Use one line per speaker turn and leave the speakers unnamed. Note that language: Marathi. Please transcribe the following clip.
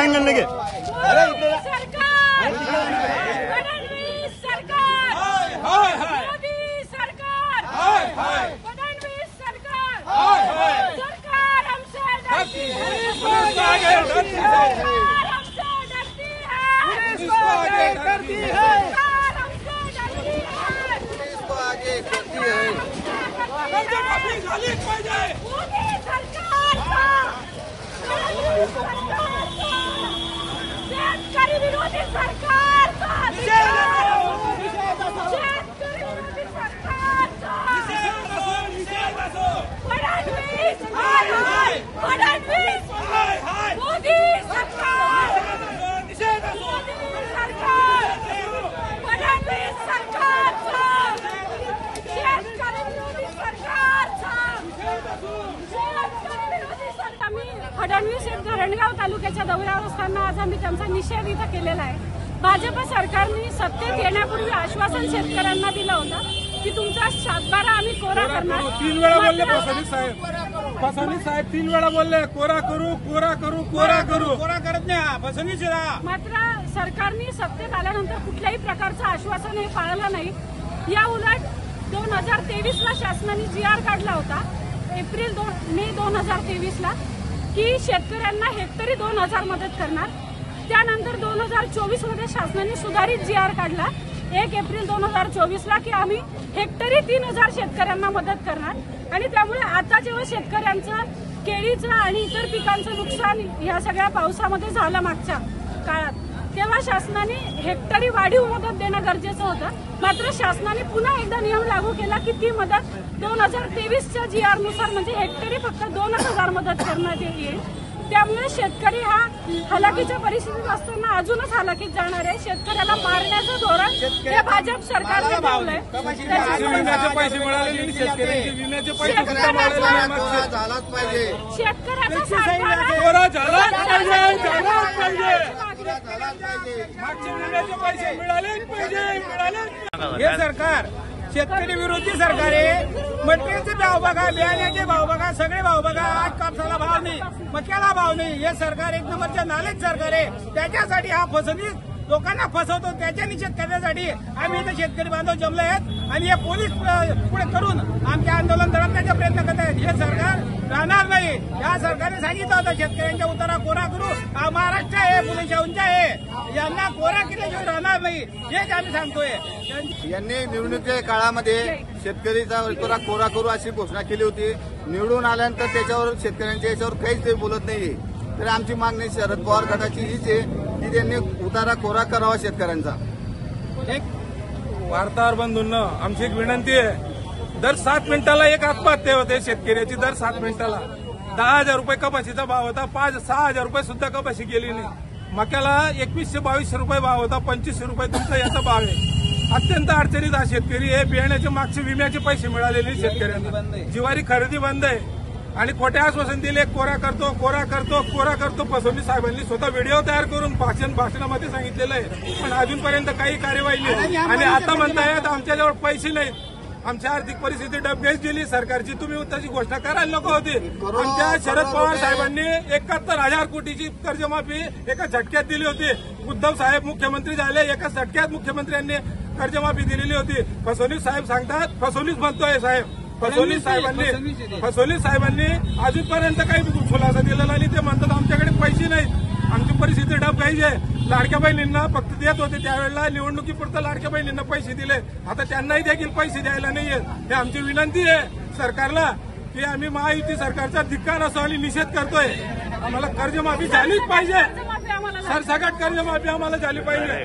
अँगल घे.
शेतकरी विरोधी सरकारचा फडणवीस धरणगाव तालुक्याच्या दौऱ्यावर असताना आज आम्ही त्यांचा निषेध इथं केलेला आहे. भाजप सरकारने सत्तेत येण्यापूर्वी आश्वासन शेतकऱ्यांना दिलं होतं की तुमचा 7/12 आम्ही कोरा करणार.
3 वेळा बोलले फडणवीस साहेब 3 वेळा बोलले कोरा करू कोरा करू कोरा करू, कोरा करत नाही फडणवीस.
मात्र सरकारने सत्तेत आल्यानंतर कुठल्याही प्रकारचं आश्वासन हे पाळलं नाही. या उलट 2023 ला शासनाने GR काढला होता मे 2023 ला की शेतकऱ्यांना हेक्टरी 2000 मदत करणार. त्यानंतर 2024 मध्ये शासनाने सुधारित GR काढला 1 एप्रिल 2024 ला की आम्ही हेक्टरी 3000 शेतकऱ्यांना मदत करणार. आणि त्यामुळे आता जेव्हा शेतकऱ्यांचं केळीचं आणि इतर पिकांचं नुकसान या सगळ्या पावसामध्ये झालं मागच्या काळात, तेव्हा शासनाने हेक्टरी वाढीव मदत देणं गरजेचं होतं. मात्र शासनाने पुन्हा एकदा नियम लागू केला की ती मदत 2023च्या GR नुसार म्हणजे हेक्टरी फक्त 2000 मदत करण्यात येईल. त्यामुळे शेतकरी हा हलाखीच्या परिस्थितीत असताना अजूनच हलाखीत जाणार आहे. शेतकऱ्याला मारण्याचं धोरण हे भाजप सरकारने ठेवलंय.
हे सरकार शेतकरी विरोधी सरकार आहे. मटेरियलचे भाव बघा, बियाण्याचे भाव बघा, सगळे भाव बघा. आज कापसाला भाव नाही, मक्याला भाव नाही. हे सरकार एक नंबरच्या नालेच सरकार आहे. त्याच्यासाठी हा फसवणूक लोकांना फसवतो, त्याच्या निषेध करण्यासाठी आम्ही इथे शेतकरी बांधव जमले आहेत आणि हे पोलीस पुढे करून आमचे आंदोलन दडपण्याचा प्रयत्न करत आहेत. हे सरकार राहणार नाही. या सरकारने सांगितलं होतं शेतकऱ्यांच्या उतारा कोरा करू. हा महाराष्ट्र आहे, पोलीस उंचा आहे, यांना कोरा केल्याशिवाय राहणार नाही हेच आम्ही सांगतोय.
यांनी निवडणुकीच्या काळामध्ये शेतकरीचा उतारा कोरा करू अशी घोषणा केली होती. निवडून आल्यानंतर त्याच्यावर शेतकऱ्यांच्या याच्यावर काहीच ते बोलत नाही. तर आमची मागणी शरद पवार गटाची हीच आहे की त्यांनी उतारा कोरा करावा शेतकऱ्यांचा.
एक वार्ताहर बंधूंना आमची एक विनंती आहे, दर 7 मिनिटाला एक आत्महत्या होते शेतकऱ्याची. दर 7 मिनिटाला 10,000 रुपये कपाशीचा भाव होता, 5-6,000 रुपये सुद्धा कपाशी गेली नाही. मक्याला 2100-2200 रुपये भाव होता, 2500 रुपये तुमचा याचा भाव आहे. अत्यंत अडचणीत हा शेतकरी आहे. बियाण्याचे मागचे विम्याचे पैसे मिळालेले शेतकऱ्यांना. ज्वारी खरेदी बंद आहे आणि खोटे आश्वासन दिले कोरा करतो कोरा करतो कोरा करतो. फडणवीस साहेबांनी स्वतः व्हिडिओ तयार करून भाषणामध्ये सांगितलेलं आहे, पण अजूनपर्यंत काही कार्यवाही नाही. आणि आता म्हणतायत आमच्याजवळ पैसे नाहीत, आमची आर्थिक परिस्थिती डबघाईस गेली सरकारची. तुम्ही त्याची घोषणा करायला नको होती. आमच्या शरद पवार साहेबांनी 71,000 कोटीची कर्जमाफी एका झटक्यात दिली होती. उद्धव साहेब मुख्यमंत्री झाले, एका झटक्यात मुख्यमंत्र्यांनी कर्जमाफी दिलेली होती. फडणवीस साहेब सांगतात, फडणवीस म्हणतोय साहेब, फडणवीस साहेबांनी अजूनपर्यंत काही खुलासा दिलेला नाही. ते म्हणतात आमच्याकडे पैसे नाहीत, आमची परिस्थिती डबघाईची आहे. लाडक्या बहिणींना फक्त देत होते त्यावेळेला, निवडणुकीपुरतं लाडक्या बहिणींना पैसे दिले, आता त्यांनाही देखील पैसे द्यायला नाहीये. हे आमची विनंती आहे सरकारला की आम्ही महायुती सरकारचा धिक्कार असो आणि निषेध करतोय. आम्हाला कर्जमाफी झालीच पाहिजे, सरसकट कर्जमाफी आम्हाला झाली पाहिजे.